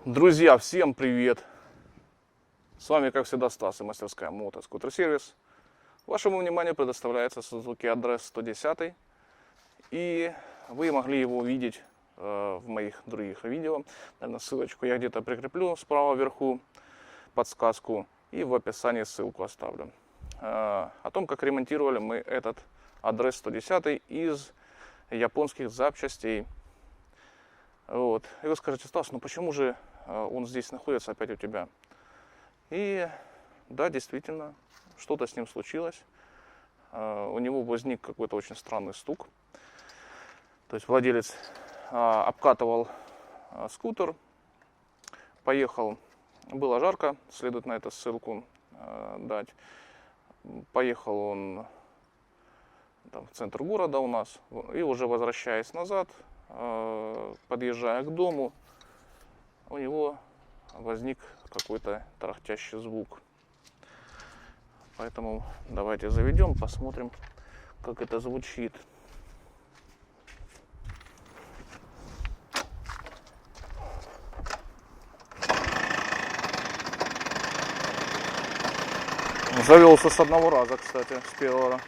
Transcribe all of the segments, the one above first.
Друзья, всем привет! С вами, как всегда, Стас и мастерская Мотоскутер-сервис. Вашему вниманию предоставляется Suzuki Address 110. И вы могли его увидеть в моих других видео. Наверное, ссылочку я где-то прикреплю справа вверху, подсказку, и в описании ссылку оставлю. О том, как ремонтировали мы этот Address 110 из японских запчастей. Вот. И вы скажете: Стас, ну почему же он здесь находится опять у тебя? И да, действительно, что-то с ним случилось. У него возник какой-то очень странный стук. То есть владелец обкатывал скутер, поехал, было жарко, следует на это ссылку дать. Поехал он там в центр города у нас, и уже возвращаясь назад, подъезжая к дому, у него возник какой-то тарахтящий звук. Поэтому давайте заведем, посмотрим, как это звучит. Завелся с одного раза, кстати, с первого.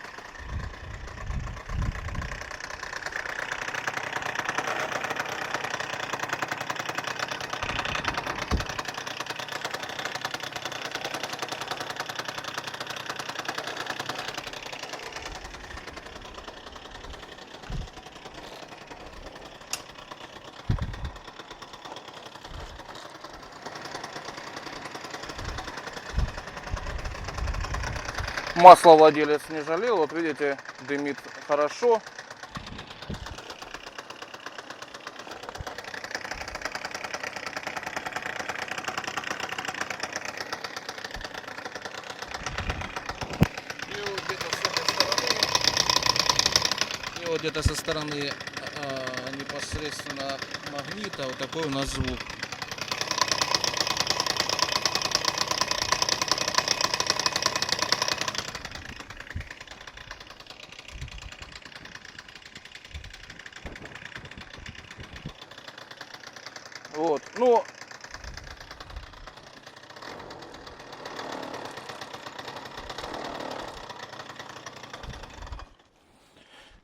Масло владелец не жалел, вот видите, дымит хорошо. И вот где-то со стороны непосредственно магнита вот такой у нас звук. Вот, ну,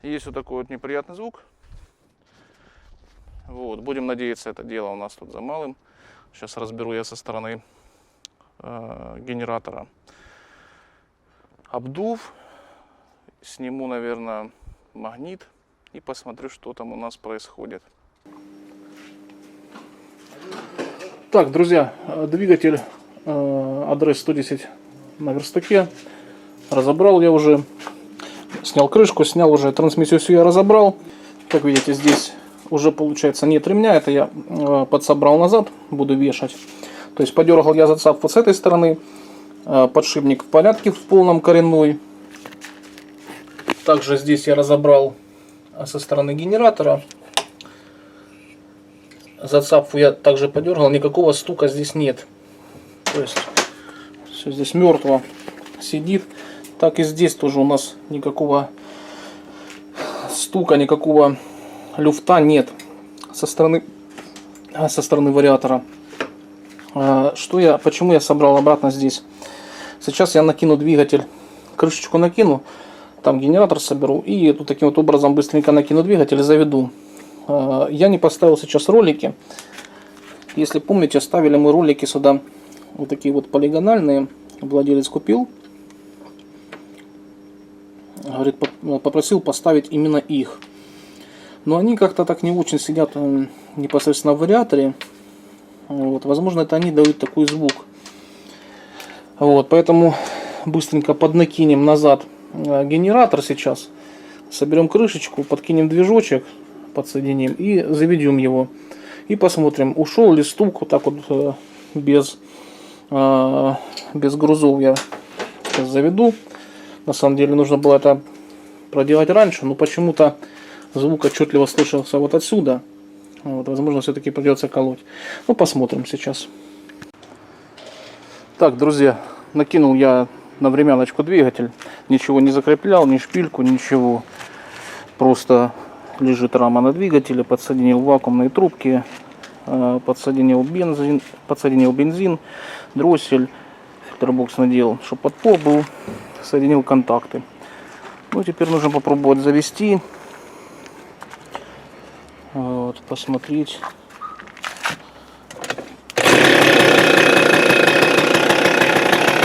есть вот такой вот неприятный звук. Вот, будем надеяться, это дело у нас тут за малым. Сейчас разберу я со стороны генератора обдув, сниму, наверное, магнит и посмотрю, что там у нас происходит. Так, друзья, двигатель Address 110 на верстаке. Разобрал я уже, снял крышку, снял уже трансмиссию, всю я разобрал. Как видите, здесь уже получается нет ремня, это я подсобрал назад, буду вешать. То есть подергал я зацапку с этой стороны, подшипник в порядке, в полном коренной. Также здесь я разобрал со стороны генератора. Зацапку я также подергал, никакого стука здесь нет. То есть все здесь мертво сидит. Так и здесь тоже у нас никакого стука, никакого люфта нет со стороны вариатора. Почему я собрал обратно здесь? Сейчас я накину двигатель, крышечку накину, там генератор соберу и тут таким вот образом быстренько накину двигатель и заведу. Я не поставил сейчас ролики. Если помните, ставили мы ролики сюда вот такие вот полигональные. Владелец купил. Говорит, попросил поставить именно их. Но они как-то так не очень сидят непосредственно в вариаторе. Вот, возможно, это они дают такой звук. Вот, поэтому быстренько поднакинем назад генератор сейчас. Соберем крышечку, подкинем движочек, подсоединим и заведем его. И посмотрим, ушел ли стук вот так вот без грузов. Я сейчас заведу. На самом деле нужно было это проделать раньше, но почему-то звук отчетливо слышался вот отсюда. Вот, возможно, все-таки придется колоть. Ну, посмотрим сейчас. Так, друзья, накинул я на времяночку двигатель. Ничего не закреплял, ни шпильку, ничего. Просто лежит рама на двигателе, подсоединил вакуумные трубки подсоединил бензин, дроссель, фильтр-бокс надел, чтобы подпол был, соединил контакты. Ну, теперь нужно попробовать завести, вот, посмотреть.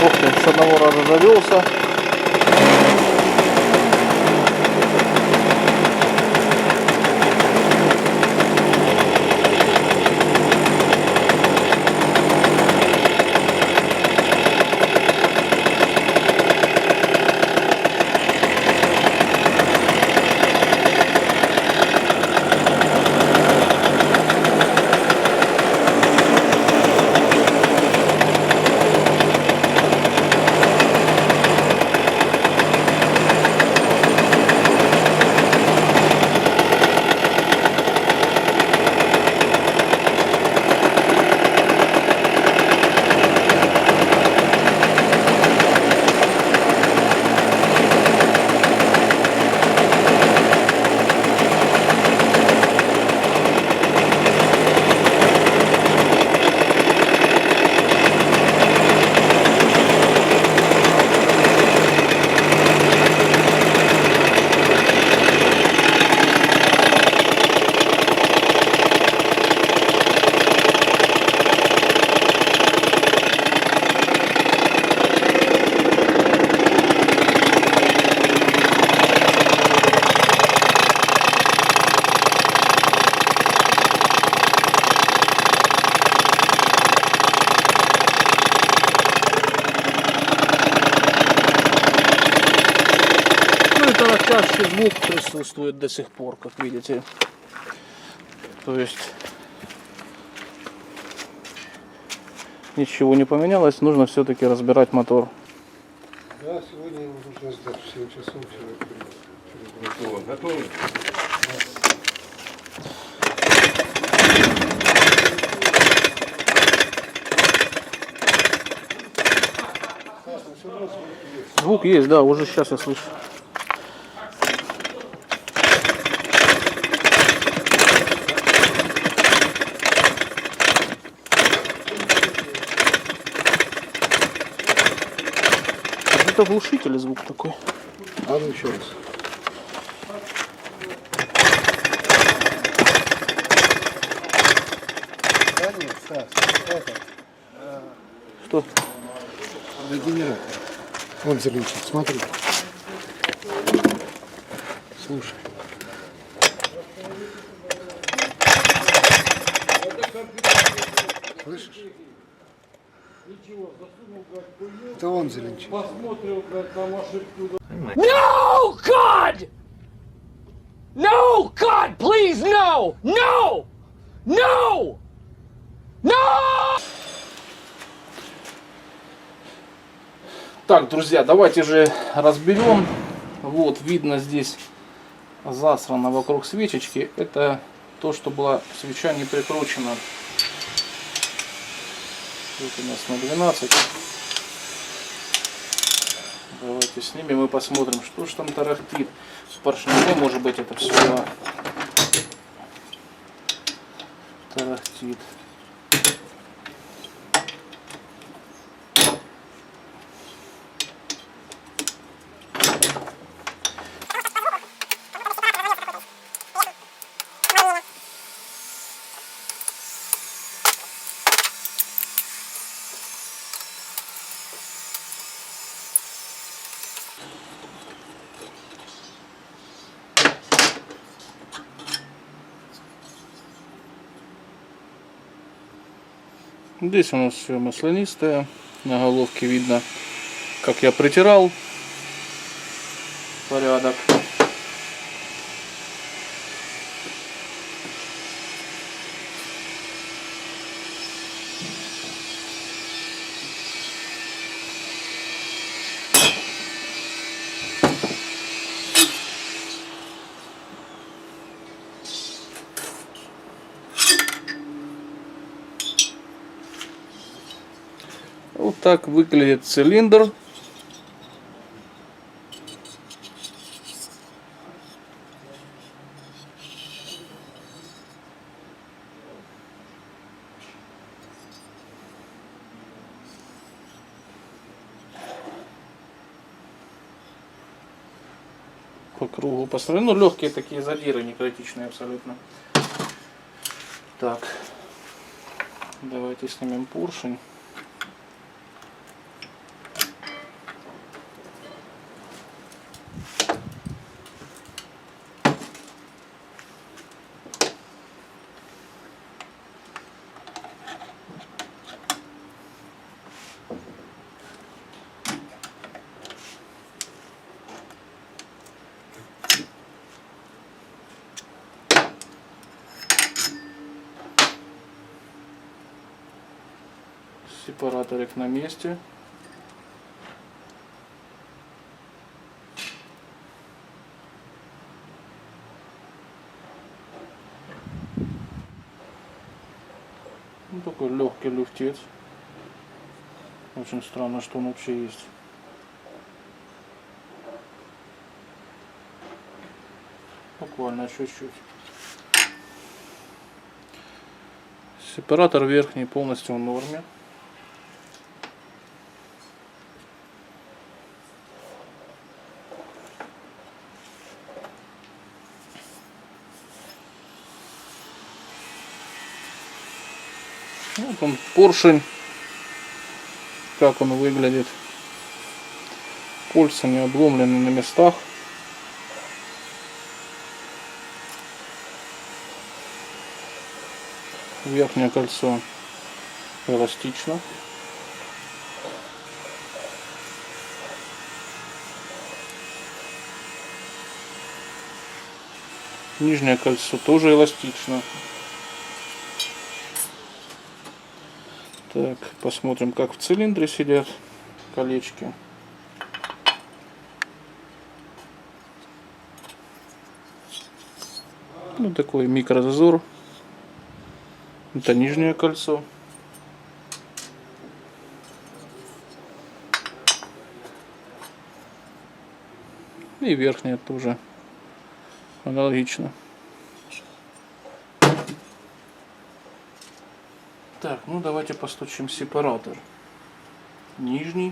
Ох ты, с одного раза завелся. Тарахтящий звук присутствует до сих пор, как видите. То есть ничего не поменялось, нужно все-таки разбирать мотор. Да, сегодня нужно ждать в 7 часов человек придет. Готовы? Звук есть, да, уже сейчас я слышу. Это глушитель звук такой. А ну еще раз. Да нет, Стас, это, Что? регенератор. Он залечит, смотри. Слушай. Слышишь? Это он залечит. No, God! No, God, please, no! No! No! No! Так, друзья, давайте же разберем. Вот, видно здесь засрано вокруг свечечки. Это то, что была свеча не прикручена. Тут у нас на 12. Давайте снимем и посмотрим, что ж там тарахтит. С поршневой, может быть, это все тарахтит. Здесь у нас все маслянистое. На головке видно, как я притирал. Порядок. Вот так выглядит цилиндр. кругу поставили. Ну, легкие такие задиры, не критичные абсолютно. Так, давайте снимем поршень. Сепараторик на месте. Ну, такой легкий люфтец. Очень странно, что он вообще есть. Буквально чуть-чуть. Сепаратор верхний полностью в норме. Вот он, поршень, как он выглядит. Кольца не обломлены на местах. Верхнее кольцо эластично. Нижнее кольцо тоже эластично. Так, посмотрим, как в цилиндре сидят колечки. Ну, такой микрозазор. Это нижнее кольцо. И верхнее тоже аналогично. Так, ну давайте постучим сепаратор. Нижний.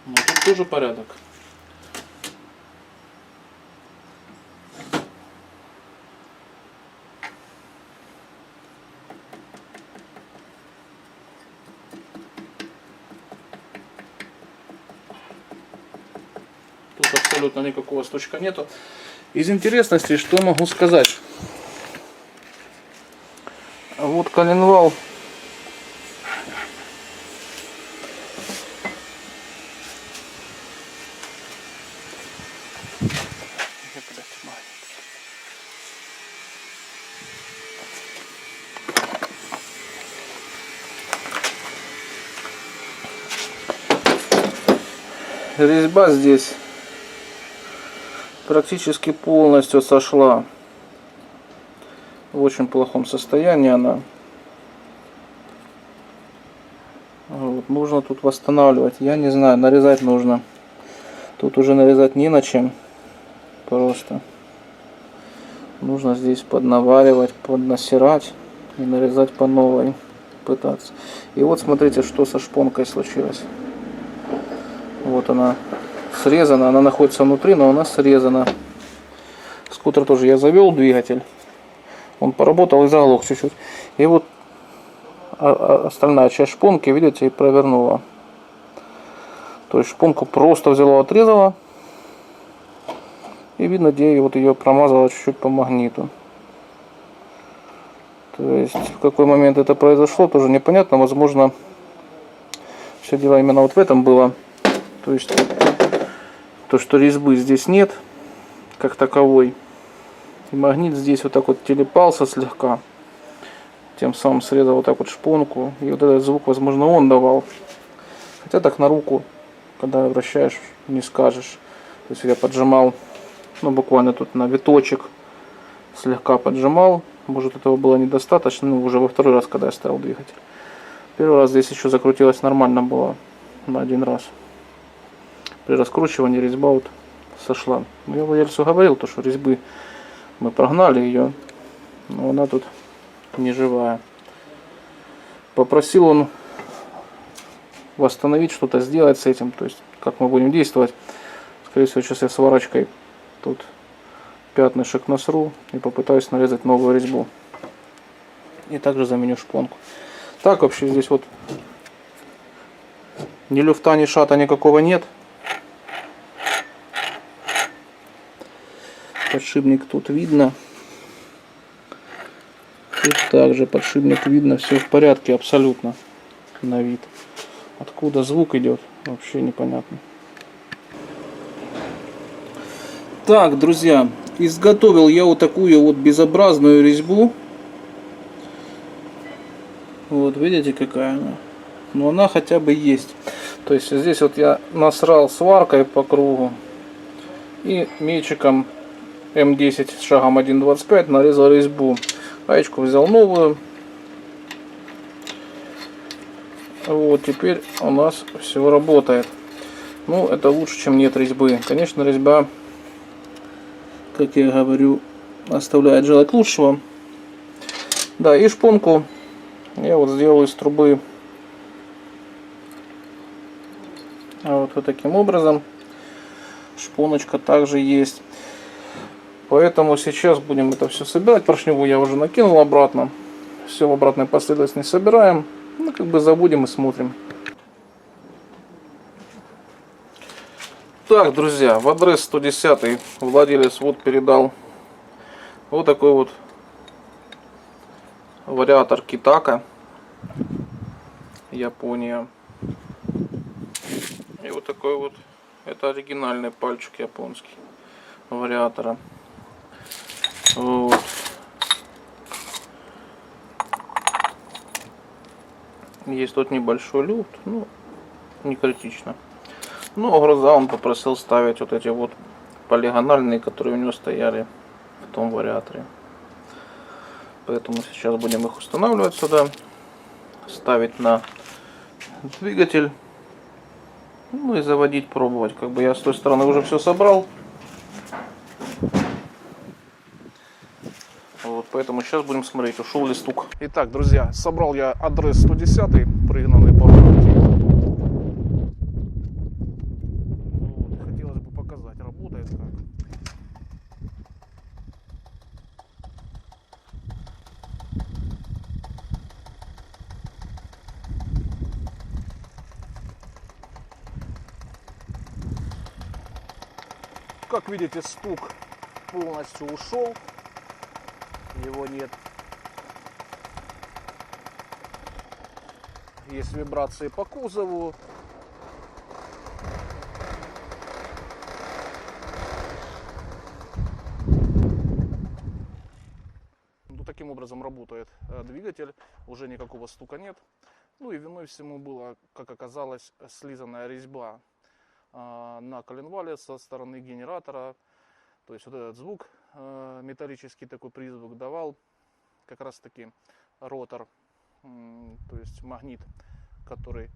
Ну, тут тоже порядок. Тут абсолютно никакого стучка нету. Из интересностей, что могу сказать. Вот коленвал. Резьба здесь практически полностью сошла. В очень плохом состоянии она. Вот, нужно тут восстанавливать. Я не знаю, нарезать нужно. Тут уже нарезать не на чем. Просто нужно здесь поднаваривать, поднасирать и нарезать по новой. Пытаться. И вот смотрите, что со шпонкой случилось. Вот она срезана, она находится внутри, но она срезана. Скутер тоже я завел двигатель. Он поработал и заглох чуть-чуть. И вот остальная часть шпонки, видите, и провернула. То есть шпонку просто взяла, отрезала. И видно, где вот ее промазала чуть-чуть по магниту. То есть в какой момент это произошло, тоже непонятно. Возможно, все дело именно вот в этом было. То есть то, что резьбы здесь нет, как таковой. И магнит здесь вот так вот телепался слегка. Тем самым срезал вот так вот шпонку. И вот этот звук, возможно, он давал. Хотя так на руку, когда вращаешь, не скажешь. То есть я поджимал, ну буквально тут на виточек слегка поджимал. Может, этого было недостаточно. Ну, уже во второй раз, когда я ставил двигатель. Первый раз здесь еще закрутилось нормально было. На один раз. При раскручивании резьба вот сошла. Я владельцу говорил, то, что резьбы мы прогнали ее, но она тут не живая. Попросил он восстановить, что-то сделать с этим. То есть, как мы будем действовать. Скорее всего, сейчас я сварочкой тут пятнышек насру и попытаюсь нарезать новую резьбу. И также заменю шпонку. Так, вообще здесь вот ни люфта, ни шата никакого нет. Подшипник тут видно. Тут также подшипник видно. Все в порядке абсолютно на вид. Откуда звук идет, вообще непонятно. Так, друзья, изготовил я вот такую вот безобразную резьбу. Вот, видите, какая она? Но она хотя бы есть. То есть здесь вот я насрал сваркой по кругу. И мечиком М10 с шагом 1.25 нарезал резьбу. Гаечку взял новую. Вот, теперь у нас все работает. Ну, это лучше, чем нет резьбы. Конечно, резьба, как я говорю, оставляет желать лучшего. Да, и шпонку я вот сделал из трубы вот таким образом. Шпоночка также есть. Поэтому сейчас будем это все собирать. Поршневую я уже накинул обратно. Все в обратной последовательности собираем. Ну, как бы заводим и смотрим. Так, друзья, в адрес 110 владелец вот передал вот такой вот вариатор Китака, Япония. И вот такой вот, это оригинальный пальчик японский вариатора. Вот. Есть тут небольшой люфт, ну, не критично. Но груза он попросил ставить вот эти вот полигональные, которые у него стояли в том вариаторе. Поэтому сейчас будем их устанавливать сюда, ставить на двигатель, ну и заводить, пробовать. Как бы я с той стороны уже все собрал. Вот, поэтому сейчас будем смотреть, ушел ли стук. Итак, друзья, собрал я адрес 110, пригнанный по городу. Вот, хотелось бы показать, работает как. Как видите, стук полностью ушел. Его нет. Есть вибрации по кузову. Ну, таким образом работает двигатель. Уже никакого стука нет. Ну и виной всему была, как оказалось, слизанная резьба на коленвале со стороны генератора. То есть вот этот звук, металлический такой призвук давал как раз таки ротор, то есть магнит, который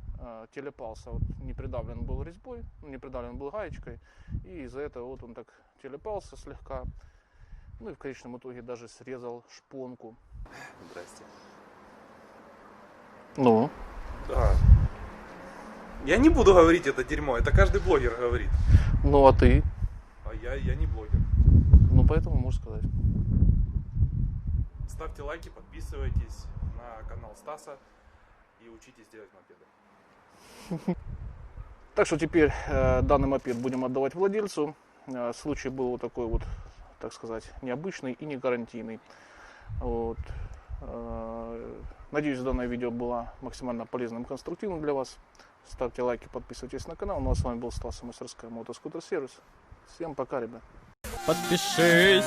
телепался, вот, не придавлен был резьбой, не придавлен был гаечкой, и из-за этого вот он так телепался слегка, ну и в конечном итоге даже срезал шпонку. Здрасте. Ну? Да. Я не буду говорить это дерьмо, это каждый блогер говорит. Ну а ты? А я не блогер. Ну поэтому можешь сказать. Ставьте лайки, подписывайтесь на канал Стаса и учитесь делать мопеды. Так что теперь данный мопед будем отдавать владельцу. Случай был вот такой вот, так сказать, необычный и не гарантийный. Вот. Надеюсь, данное видео было максимально полезным и конструктивным для вас. Ставьте лайки, подписывайтесь на канал. Ну а с вами был Стас, мастерская Мотоскутер Сервис. Всем пока, ребят. Подпишись,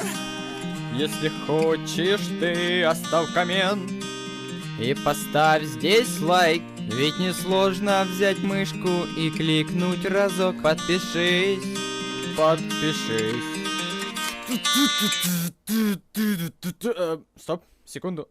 если хочешь ты, оставь коммент и поставь здесь лайк. Ведь несложно взять мышку и кликнуть разок. Подпишись, подпишись. Стоп, секунду.